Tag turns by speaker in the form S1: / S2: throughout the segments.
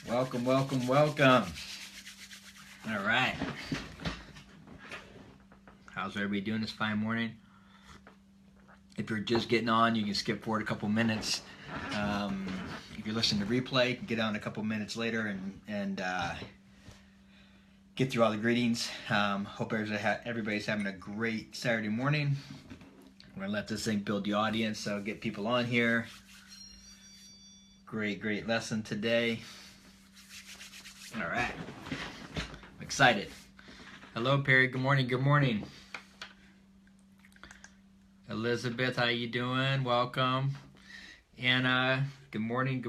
S1: Welcome, welcome, welcome. All right. How's everybody doing this fine morning? If you're just getting on, you can skip forward a couple minutes. If you're listening to replay, you can get on a couple minutes later and get through all the greetings. Hope everybody's having a great Saturday morning. We're going to let this thing build the audience, so get people on here. Great lesson today. All right. I'm excited. Hello, Perry. Good morning. Elizabeth, how you doing? Welcome. Anna, good morning.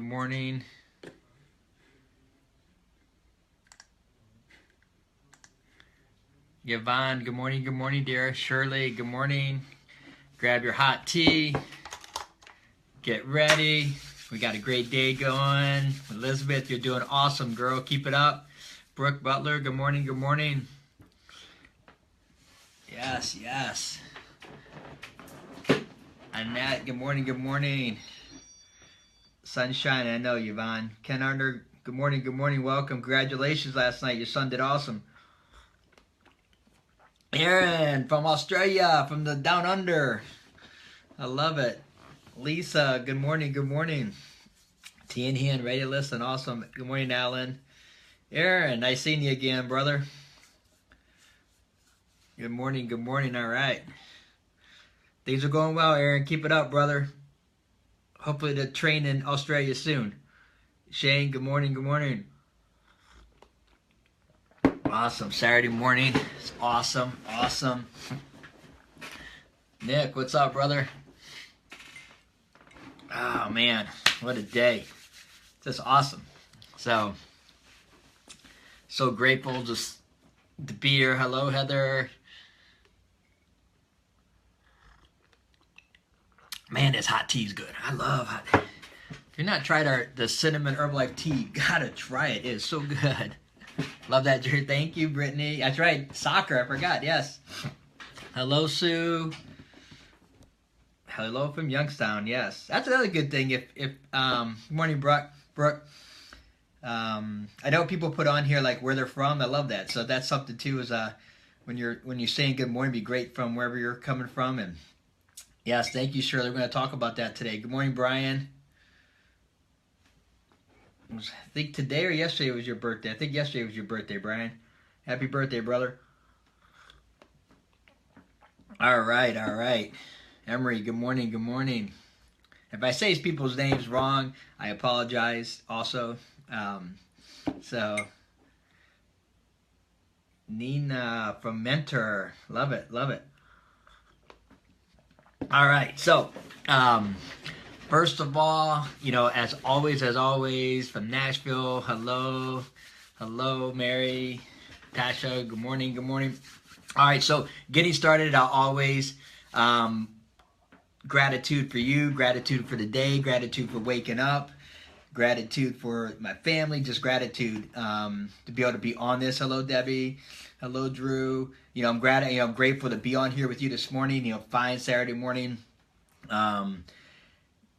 S1: Yvonne, good morning, dear. Shirley, good morning. Grab your hot tea. Get ready. We got a great day going. Elizabeth, you're doing awesome, girl. Keep it up. Brooke Butler, good morning. Yes. Annette, good morning. Sunshine, I know, Yvonne. Ken Arner, good morning. Welcome. Congratulations last night. Your son did awesome. Aaron from Australia, from the down under. I love it. Lisa, good morning. Tian, ready to listen. Awesome. Good morning, Alan. Aaron, nice seeing you again, brother. Good morning. All right. Things are going well, Aaron. Keep it up, brother. Hopefully to train in Australia soon. Shane, good morning. Awesome. Saturday morning. It's awesome. Nick, what's up, brother? Oh, man. What a day. Just awesome. So grateful just to be here. Hello, Heather. Man, this hot tea is good. I love hot tea. If you're not tried the cinnamon Herbalife tea, you gotta try it. It is so good. Love that, Jerry. Thank you, Brittany. I tried soccer. I forgot. Yes. Hello, Sue. Hello from Youngstown. Yes, that's another good thing. If good morning, Brooke. I know people put on here like where they're from. I love that. So that's something too. Is when you're saying good morning, be great from wherever you're coming from. And yes, thank you, Shirley. We're going to talk about that today. Good morning, Brian. I think today or yesterday was your birthday. I think yesterday was your birthday, Brian. Happy birthday, brother. All right. Emery, good morning. If I say people's names wrong, I apologize also. So, Nina from Mentor. Love it. All right. So, first of all, as always, from Nashville, hello, Mary, Tasha, good morning. All right, so getting started, I'll always, gratitude for you, gratitude for the day, gratitude for waking up, gratitude for my family, just gratitude to be able to be on this. Hello, Debbie. Hello, Drew. I'm grateful to be on here with you this morning. Fine Saturday morning.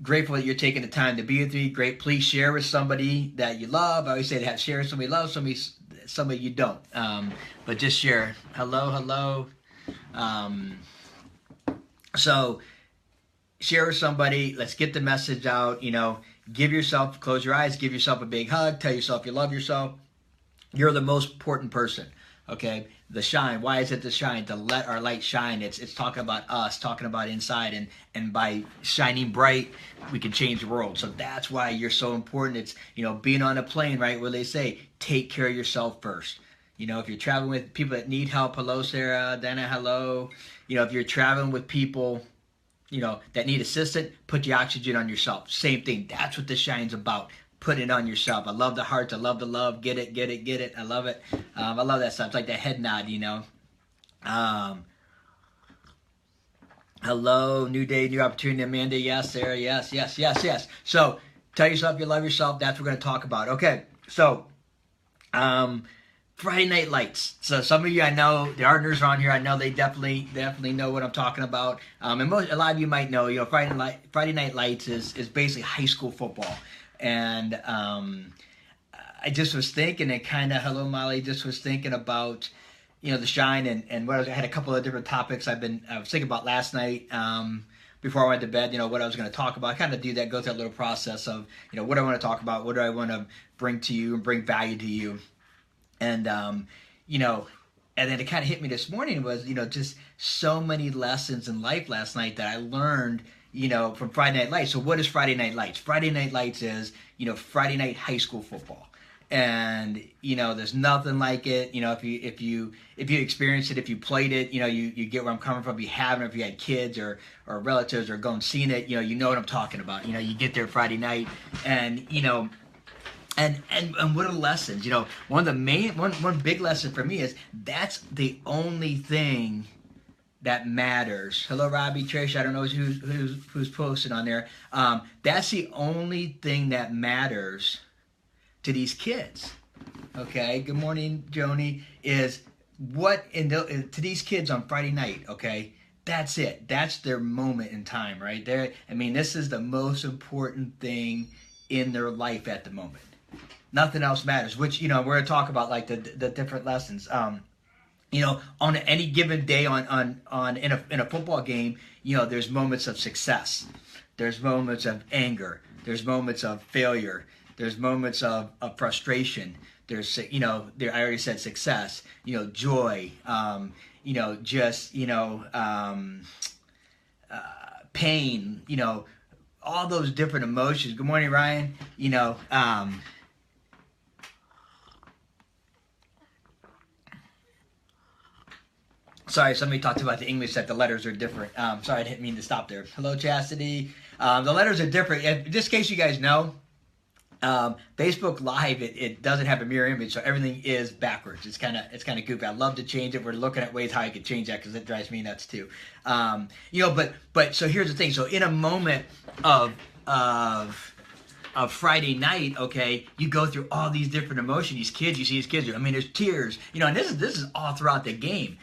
S1: Grateful that you're taking the time to be with me. Great. Please share with somebody that you love. I always say to share with somebody you love, somebody you don't. But just share. Hello. So share with somebody. Let's get the message out. Close your eyes, give yourself a big hug. Tell yourself you love yourself. You're the most important person. Okay, the shine. Why is it the shine? To let our light shine. It's talking about us, talking about inside, and by shining bright, we can change the world. So that's why you're so important. It's being on a plane, right? Where they say take care of yourself first. If you're traveling with people that need help, hello, Sarah, Dana, hello. If you're traveling with people, that need assistance, put the oxygen on yourself. Same thing. That's what the shine's about. Put it on yourself. I love the hearts. I love the love. Get it. I love it. I love that stuff. It's like that head nod, Hello, new day, new opportunity, Amanda. Yes, Sarah. Yes. So tell yourself you love yourself. That's what we're going to talk about. Okay. So, Friday Night Lights. So some of you, I know, the Ardeners are on here. I know they definitely know what I'm talking about. And a lot of you might know, Friday Night Lights is basically high school football. And I just was thinking and kind of, hello Molly, just was thinking about, TheShine and what I had a couple of different topics I was thinking about last night, before I went to bed, what I was going to talk about. I kind of do that, go through that little process of, what I want to talk about, what do I want to bring to you and bring value to you. And, you know, and then it kind of hit me this morning was, just so many lessons in life last night that I learned, from Friday Night Lights. So what is Friday Night Lights? Friday Night Lights is, Friday night high school football. And there's nothing like it. If you experienced it, if you played it, you get where I'm coming from. If you haven't, if you had kids or relatives or gone seen it, you know what I'm talking about. You get there Friday night, and and what are the lessons? One of the main one big lesson for me is that's the only thing that matters. Hello, Robbie, Trish. I don't know who's posted on there. That's the only thing that matters to these kids. Okay. Good morning, Joni. Is what to these kids on Friday night. Okay. That's it. That's their moment in time, right there. I mean, this is the most important thing in their life at the moment. Nothing else matters. Which we're gonna talk about like the different lessons. On any given day in a football game, there's moments of success, there's moments of anger, there's moments of failure, there's moments of frustration. There's I already said success. Joy. Pain. All those different emotions. Good morning, Ryan. Sorry, somebody talked about the English that the letters are different. Sorry, I didn't mean to stop there. Hello, Chastity. The letters are different. Just in case you guys know, Facebook Live it doesn't have a mirror image, so everything is backwards. It's kind of goofy. I'd love to change it. We're looking at ways how I could change that because it drives me nuts too. But so here's the thing. So in a moment of Friday night, okay, you go through all these different emotions. These kids, you see these kids. I mean, there's tears. And this is all throughout the game.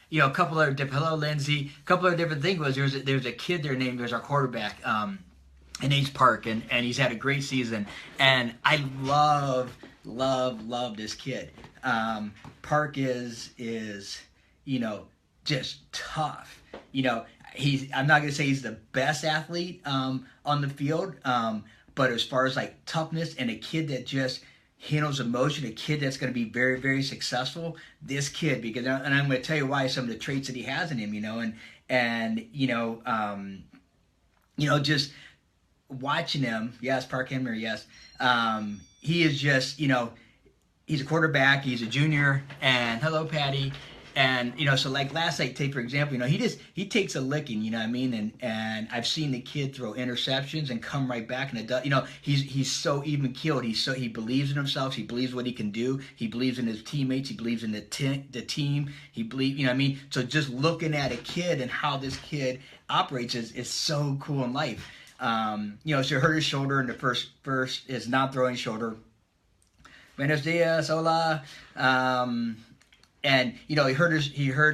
S1: There's a couple of different, hello Lindsay, a couple of different things was there's a kid there named, there's our quarterback, and he's Park, and he's had a great season, and I love this kid. Park is just tough. I'm not gonna say he's the best athlete on the field, but as far as like toughness and a kid that just handles emotion, a kid that's going to be very, very successful. This kid, and I'm going to tell you why, some of the traits that he has in him, just watching him. Yes, Park Henry. Yes, he is just, he's a quarterback. He's a junior, and hello, Patty. And so like last night, take for example, he takes a licking, and I've seen the kid throw interceptions and come right back, and he's so even keeled. He believes in himself. He believes what he can do. He believes in his teammates. He believes in the team. He believes, So just looking at a kid and how this kid operates is so cool in life. So he hurt his shoulder in the first his non-throwing shoulder. Buenos dias, hola. And he hurt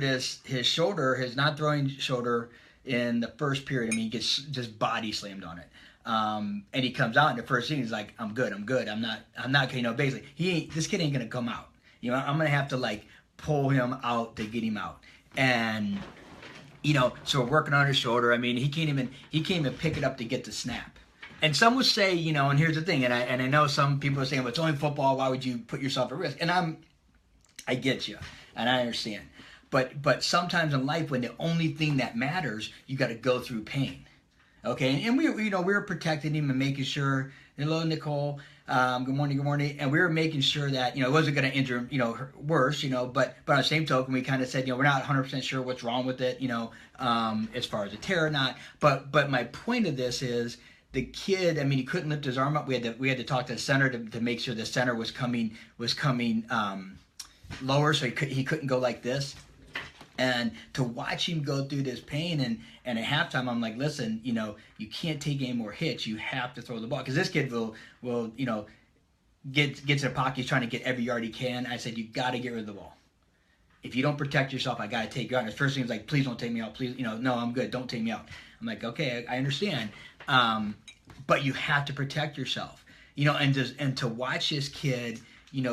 S1: his shoulder, his non-throwing shoulder, in the first period. I mean, he gets just body slammed on it. And he comes out in the first inning. He's like, I'm good. I'm not. Basically, this kid ain't gonna come out. I'm gonna have to like pull him out to get him out. And so we're working on his shoulder. I mean, he can't even pick it up to get the snap. And some would say, and here's the thing, and I know some people are saying, well, it's only football. Why would you put yourself at risk? And I get you, and I understand, but sometimes in life, when the only thing that matters, you got to go through pain, okay? And we were protecting him and making sure. Hello, Nicole. Good morning. And we were making sure that it wasn't going to injure him, worse, But on the same token, we kind of said, we're not 100% sure what's wrong with it, as far as a tear or not. But my point of this is, the kid, I mean, he couldn't lift his arm up. We had to talk to the center to make sure the center was coming lower, so he couldn't go like this. And to watch him go through this pain, and at halftime, I'm like, listen, you can't take any more hits. You have to throw the ball, because this kid will get to the pocket. He's trying to get every yard he can. I said, you got to get rid of the ball. If you don't protect yourself, I got to take you out. And his first thing was like, please don't take me out. Please, no, I'm good. Don't take me out. I'm like, okay, I understand. But you have to protect yourself, and to watch this kid,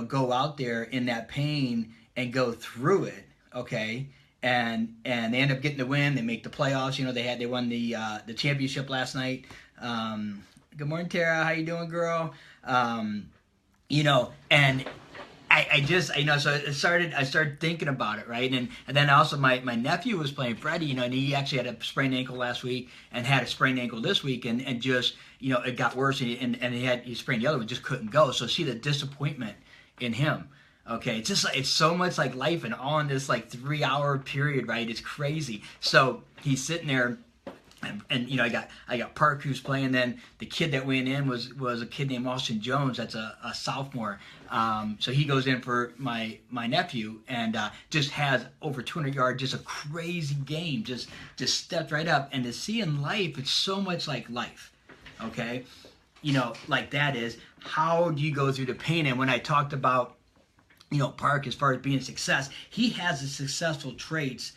S1: go out there in that pain and go through it, okay, and they end up getting the win. They make the playoffs. They won the championship last night. Good morning, Tara. How you doing, girl? And so I started thinking about it, right? And then also my nephew was playing Freddie, and he actually had a sprained ankle last week and had a sprained ankle this week, and just, it got worse, and he sprained the other one, just couldn't go. So see the disappointment in him. Okay, it's just it's so much like life, and all in this 3-hour period, right? It's crazy. So he's sitting there. And I got Park who's playing. Then the kid that went in was a kid named Austin Jones. That's a sophomore. So he goes in for my nephew, and just has over 200 yards. Just a crazy game. Just stepped right up. And to see in life, it's so much like life. Okay, like that is how do you go through the pain? And when I talked about Park as far as being a success, he has the successful traits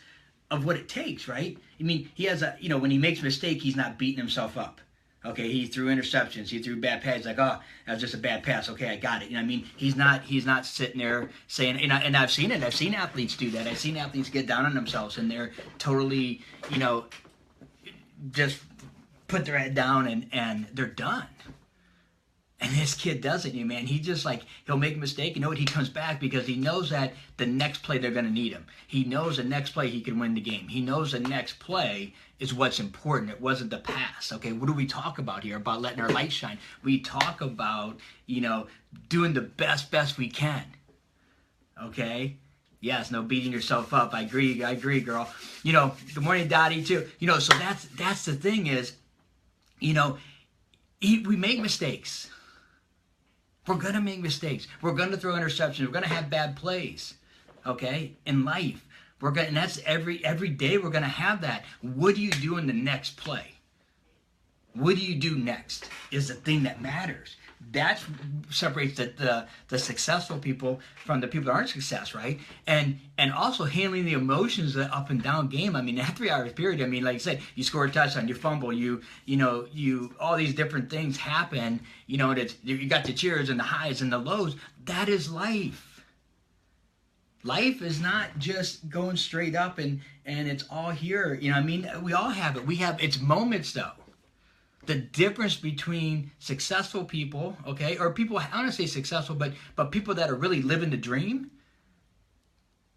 S1: of what it takes, right? I mean, he has when he makes a mistake, he's not beating himself up. Okay, he threw interceptions, he threw bad passes, like, oh, that was just a bad pass. Okay, I got it. I mean, he's not sitting there saying, and I've seen it. I've seen athletes do that. I've seen athletes get down on themselves, and they're totally, just put their head down and they're done. And this kid doesn't, man. He just he'll make a mistake. You know what? He comes back because he knows that the next play they're going to need him. He knows the next play he can win the game. He knows the next play is what's important. It wasn't the pass. Okay, what do we talk about here? About letting our light shine. We talk about, doing the best we can. Okay? Yes, no beating yourself up. I agree, girl. Good morning, Dottie, too. So that's the thing is, we make mistakes. We're going to make mistakes. We're going to throw interceptions. We're going to have bad plays, okay, in life. And that's every day we're going to have that. What do you do in the next play? What do you do next is the thing that matters. That separates the successful people from the people that aren't success, right? And also handling the emotions of the up and down game. I mean, that 3 hour period, I mean, like I said, you score a touchdown, you fumble, you all these different things happen, you got the cheers and the highs and the lows. That is life. Life is not just going straight up and it's all here. We all have it. It's moments though. The difference between successful people, okay, or people, I don't want to say successful, but people that are really living the dream,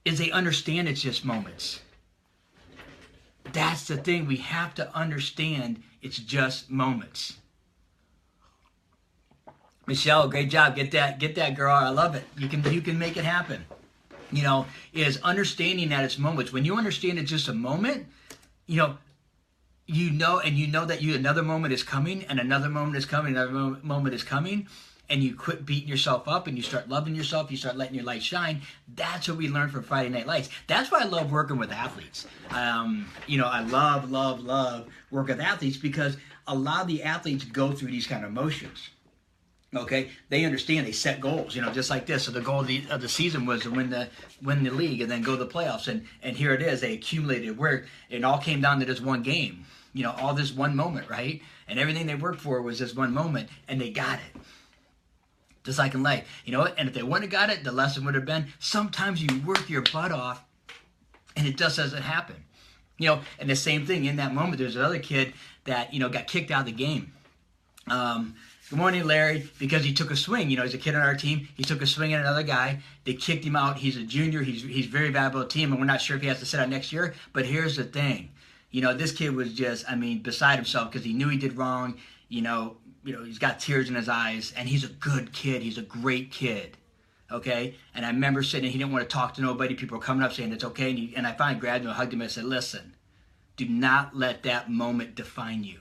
S1: is they understand it's just moments. That's the thing. We have to understand it's just moments. Michelle, great job. Get that, girl. I love it. You can make it happen. Is understanding that it's moments. When you understand it's just a moment, you know that another moment is coming, and another moment is coming, another moment is coming, and you quit beating yourself up and you start loving yourself, you start letting your light shine. That's what we learned from Friday Night Lights. That's why I love working with athletes. I love working with athletes because a lot of the athletes go through these kind of emotions. Okay, they understand. They set goals, just like this. So the goal of the season was to win the league and then go to the playoffs. And here it is. They accumulated work. It all came down to this one game. All this one moment, right? And everything they worked for was this one moment, and they got it. Just like in life, And if they wouldn't have got it, the lesson would have been sometimes you work your butt off, and it just doesn't happen. And the same thing in that moment. There's another kid that got kicked out of the game. Good morning, Larry, because he took a swing. He's a kid on our team. He took a swing at another guy. They kicked him out. He's a junior. He's very valuable to the team, and we're not sure if he has to sit out next year. But here's the thing. This kid was just, beside himself because he knew he did wrong. He's got tears in his eyes, and he's a good kid. He's a great kid, okay? And I remember sitting, he didn't want to talk to nobody. People were coming up saying it's okay, and I finally grabbed him and hugged him and said, listen, do not let that moment define you.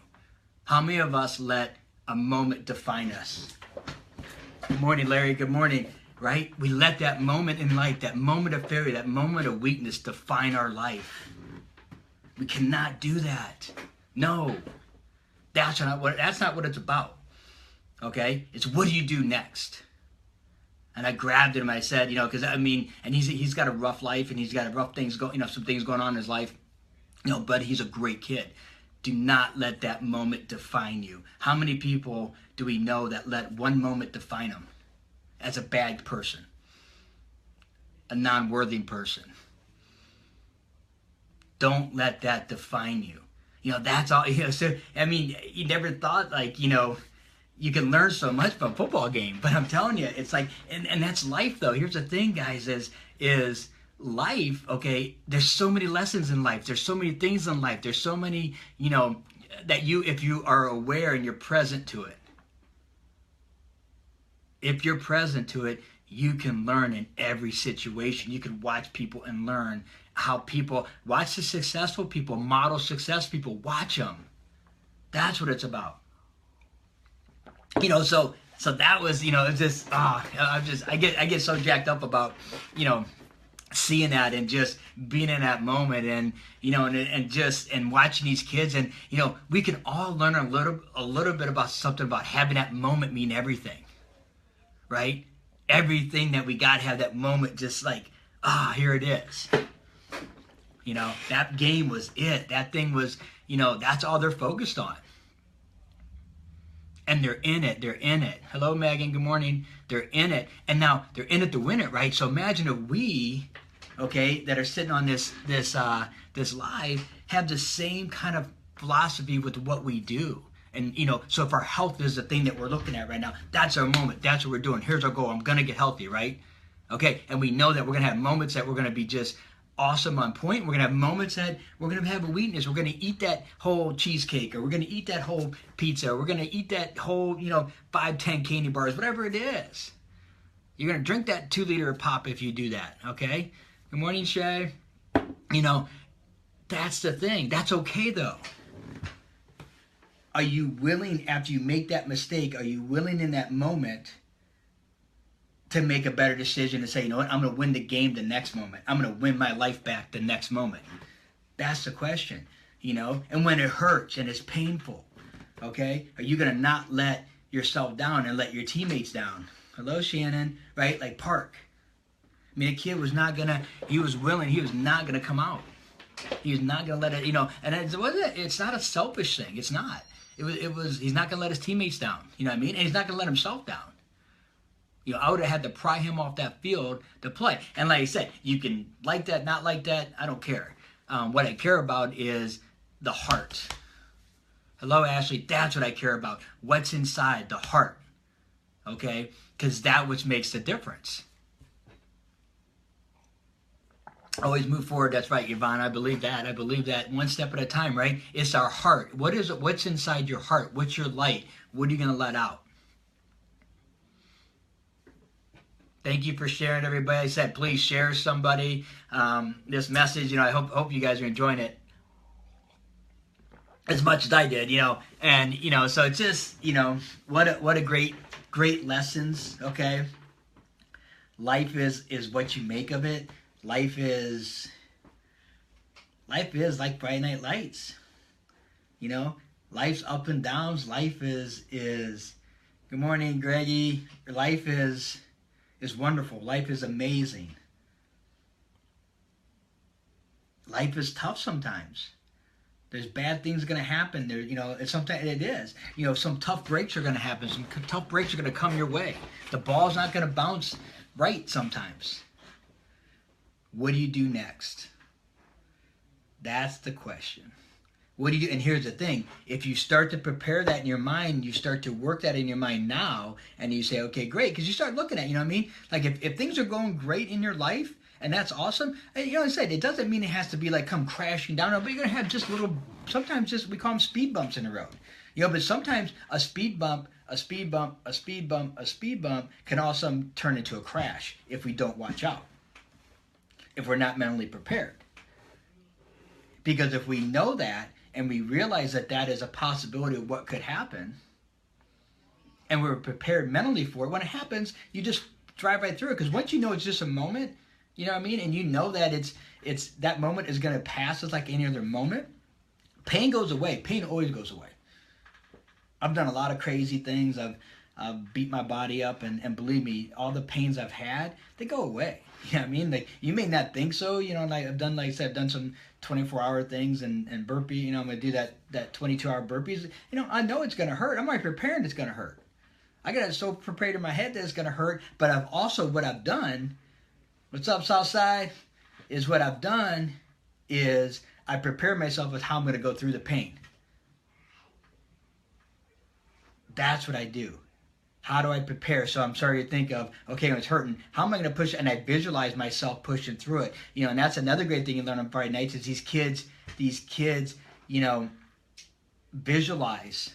S1: How many of us let a moment define us? Good morning, Larry. Good morning, right? We let that moment in life, that moment of failure, that moment of weakness define our life. We cannot do that. No. That's not what it's about. Okay? It's what do you do next? And I grabbed him and I said, because and he's got a rough life and he's got rough things some things going on in his life. But he's a great kid. Do not let that moment define you. How many people do we know that let one moment define them as a bad person, a non-worthy person? Don't let that define you. You know, that's all, you know, so, I mean, you never thought, like, you know, you can learn so much from a football game, but I'm telling you, it's like, and that's life, though. Here's the thing, guys, is life, okay, there's so many lessons in life. There's so many things in life. There's so many, you know, that you, if you are aware and you're present to it, if you're present to it, you can learn in every situation. You can watch people and learn how people, watch the successful people, model success people, watch them. That's what it's about. You know, so that was, you know, it's just, I get so jacked up about, you know, seeing that and just being in that moment, and you know, and watching these kids, and you know, we can all learn a little bit about something about having that moment mean everything, right? Everything that we got to have that moment, just like, here it is. You know, that game was it. That thing was, you know, that's all they're focused on. And they're in it. They're in it. Hello, Megan. Good morning. They're in it. And now they're in it to win it, right? So imagine if we, okay, that are sitting on this live have the same kind of philosophy with what we do. And, you know, so if our health is the thing that we're looking at right now, that's our moment. That's what we're doing. Here's our goal. I'm going to get healthy, right? Okay. And we know that we're going to have moments that we're going to be just awesome on point. We're going to have moments that we're going to have a weakness. We're going to eat that whole cheesecake, or we're going to eat that whole pizza, or we're going to eat that whole, you know, 5-10 candy bars, whatever it is. You're going to drink that 2-liter of pop if you do that, okay? Good morning, Shay. You know, that's the thing. That's okay, though. Are you willing, after you make that mistake, are you willing in that moment to make a better decision and say, you know what, I'm going to win the game the next moment. I'm going to win my life back the next moment. That's the question, you know? And when it hurts and it's painful, okay, are you going to not let yourself down and let your teammates down? Hello, Shannon, right? Like Park. I mean, the kid was not going to, he was willing, he was not going to come out. He was not going to let it, you know, and it's not a selfish thing. It's not. It was, he's not going to let his teammates down. You know what I mean? And he's not going to let himself down. You know, I would have had to pry him off that field to play. And like I said, you can like that, not like that. I don't care. What I care about is the heart. Hello, Ashley. That's what I care about. What's inside the heart. Okay? Because that which makes the difference. Always move forward. That's right, Yvonne. I believe that. I believe that one step at a time, right? It's our heart. What is it? What's inside your heart? What's your light? What are you going to let out? Thank you for sharing, everybody. I said, please share somebody this message. You know, I hope you guys are enjoying it as much as I did. You know, and you know, so it's just, you know, what a great lessons. Okay, life is what you make of it. Life is like Friday Night Lights. You know, life's up and downs. Life is. Good morning, Greggy. Life is wonderful. Life is amazing. Life is tough sometimes. There's bad things going to happen. There, you know, sometimes it is. You know, some tough breaks are going to happen. Some tough breaks are going to come your way. The ball's not going to bounce right sometimes. What do you do next? That's the question. What do you do? And here's the thing. If you start to prepare that in your mind, you start to work that in your mind now, and you say, okay, great, because you start looking at, you know what I mean? Like if things are going great in your life, and that's awesome, and, you know what I said, it doesn't mean it has to be like come crashing down, but you're going to have just little, sometimes just, we call them speed bumps in the road. You know, but sometimes a speed bump can also turn into a crash if we don't watch out, if we're not mentally prepared. Because if we know that, and we realize that that is a possibility of what could happen, and we're prepared mentally for it, when it happens, you just drive right through it. Because once you know it's just a moment, you know what I mean, and you know that it's that moment is going to pass. It's like any other moment. Pain goes away. Pain always goes away. I've done a lot of crazy things. beat my body up, and believe me, all the pains I've had, they go away. You know what I mean? Like, you may not think so, you know, like I've done, like I said, I've done some 24-hour things and burpee, you know, I'm going to do that 22-hour burpees. You know, I know it's going to hurt. I'm already preparing it's going to hurt. I got it so prepared in my head that it's going to hurt, but I've also, what I've done, what's up, Southside, is what I've done is I prepare myself with how I'm going to go through the pain. That's what I do. How do I prepare? So I'm starting to think of, okay, when it's hurting, how am I going to push it? And I visualize myself pushing through it. You know, and that's another great thing you learn on Friday nights is these kids, you know, visualize.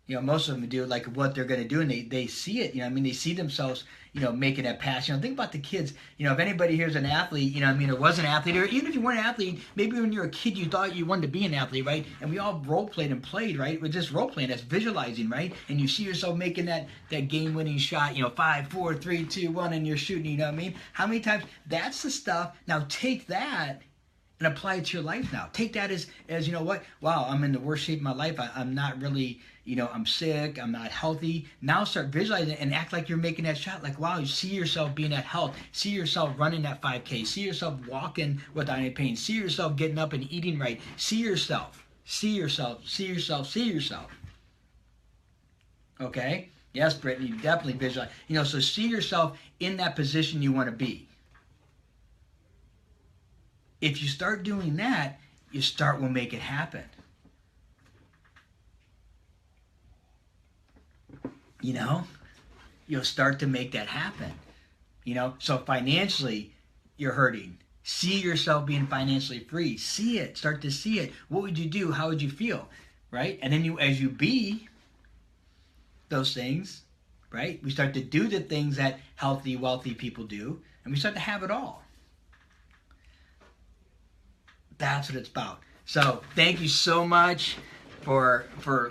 S1: You know, most of them do like what they're going to do, and they see it. You know, I mean, they see themselves, you know, making that pass. You know, think about the kids. You know, if anybody here is an athlete, you know, I mean, or was an athlete, or even if you weren't an athlete, maybe when you were a kid, you thought you wanted to be an athlete, right? And we all role played and played, right? With just role playing, that's visualizing, right? And you see yourself making that game winning shot. You know, 5, 4, 3, 2, 1, and you're shooting. You know what I mean? How many times? That's the stuff. Now take that and apply it to your life now. Take that as you know what? Wow, I'm in the worst shape of my life. I'm not really, you know, I'm sick. I'm not healthy. Now start visualizing and act like you're making that shot. Like, wow, you see yourself being at health. See yourself running that 5K. See yourself walking without any pain. See yourself getting up and eating right. See yourself. See yourself. See yourself. See yourself. Okay? Yes, Brittany, definitely visualize. You know, so see yourself in that position you want to be. If you start doing that, you will make it happen. You know, you'll start to make that happen. You know, so financially, you're hurting. See yourself being financially free. See it. Start to see it. What would you do? How would you feel? Right? And then as you be those things, right? We start to do the things that healthy, wealthy people do, and we start to have it all. That's what it's about. So thank you so much for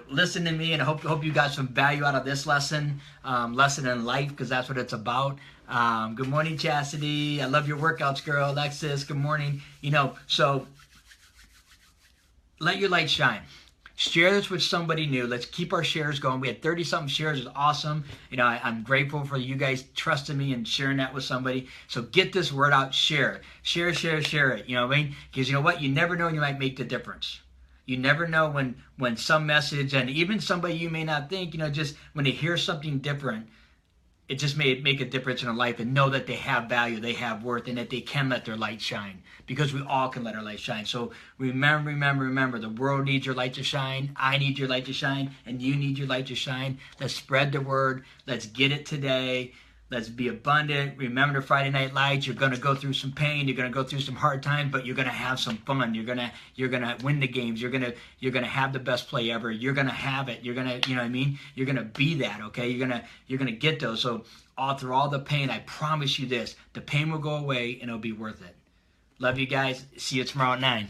S1: listening to me, and I hope you got some value out of this lesson in life, because that's what it's about. Good morning, Chastity. I love your workouts, girl. Alexis, good morning. You know, so let your light shine. Share this with somebody new. Let's keep our shares going. We had 30-something shares. It's awesome. You know, I'm grateful for you guys trusting me and sharing that with somebody. So get this word out. Share it. Share it. You know what I mean? Because you know what? You never know when you might make the difference. You never know when some message, and even somebody you may not think, you know, just when they hear something different, it just may make a difference in their life, and know that they have value, they have worth, and that they can let their light shine, because we all can let our light shine. So remember, the world needs your light to shine. I need your light to shine, and you need your light to shine. Let's spread the word. Let's get it today. Let's be abundant. Remember the Friday Night Lights. You're going to go through some pain. You're going to go through some hard times, but you're going to have some fun. You're going to win the games. You're going to have the best play ever. You're going to have it. You're going to, you know what I mean? You're going to be that, okay? You're going to get those. So through all the pain, I promise you this, the pain will go away and it'll be worth it. Love you guys. See you tomorrow at 9.